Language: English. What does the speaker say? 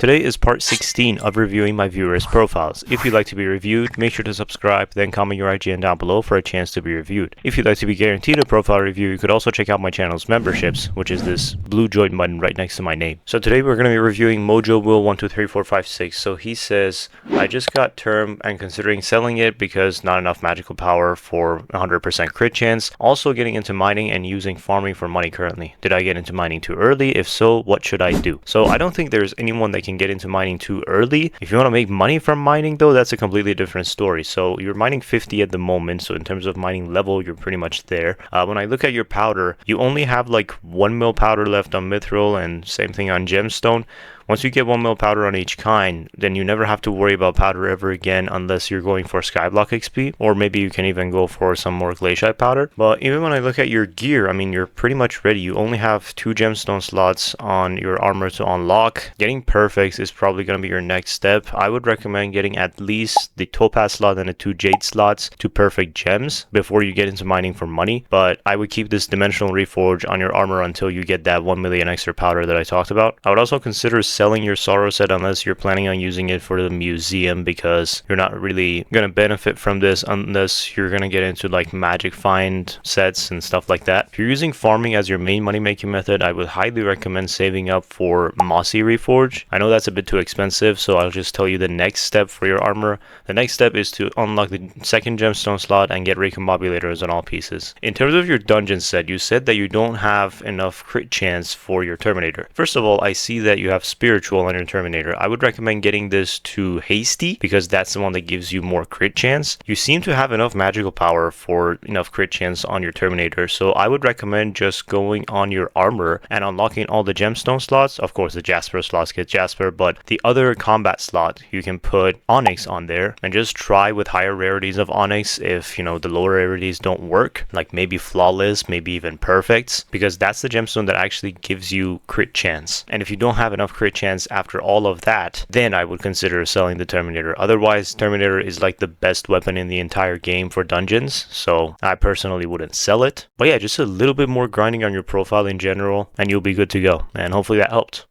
Today is part 16 of reviewing my viewers' profiles. If you'd like to be reviewed, make sure to subscribe, then comment your IGN down below for a chance to be reviewed. If you'd like to be guaranteed a profile review, you could also check out my channel's memberships, which is this blue join button right next to my name. So today we're going to be reviewing Mojo Will 123456. So he says, I just got term and considering selling it because not enough magical power for 100% crit chance. Also getting into mining and using farming for money currently. Did I get into mining too early? If so, what should I do? So I don't think there's anyone that can get into mining too early. If you want to make money from mining though, that's a completely different story. So you're mining 50 at the moment, so in terms of mining level, you're pretty much there. When I look at your powder, you only have like 1 mil powder left on Mithril and same thing on Gemstone. Once you get 1 mil powder on each kind, then you never have to worry about powder ever again unless you're going for Skyblock XP, or maybe you can even go for some more glaciite powder. But even when I look at your gear, I mean, you're pretty much ready. You only have 2 gemstone slots on your armor to unlock. Getting perfects is probably going to be your next step. I would recommend getting at least the topaz slot and the 2 jade slots to perfect gems before you get into mining for money. But I would keep this dimensional reforge on your armor until you get that 1 million extra powder that I talked about. I would also consider selling your sorrow set unless you're planning on using it for the museum, because you're not really going to benefit from this unless you're going to get into like magic find sets and stuff like that. If you're using farming as your main money making method, I would highly recommend saving up for mossy reforge. I know that's a bit too expensive, so I'll just tell you the next step for your armor. The next step is to unlock the 2nd gemstone slot and get recombobulators on all pieces. In terms of your dungeon set, you said that you don't have enough crit chance for your terminator. First of all, I see that you have spiritual on your terminator. I would recommend getting this to hasty because that's the one that gives you more crit chance. You seem to have enough magical power for enough crit chance on your terminator, so I would recommend just going on your armor and unlocking all the gemstone slots. Of course the jasper slots get jasper, but the other combat slot you can put onyx on there and just try with higher rarities of onyx. If the lower rarities don't work, like maybe flawless, maybe even perfects, because that's the gemstone that actually gives you crit chance. And if you don't have enough crit chance after all of that, then I would consider selling the terminator. Otherwise, terminator is like the best weapon in the entire game for dungeons, so I personally wouldn't sell it. But yeah, just a little bit more grinding on your profile in general and you'll be good to go, and hopefully that helped.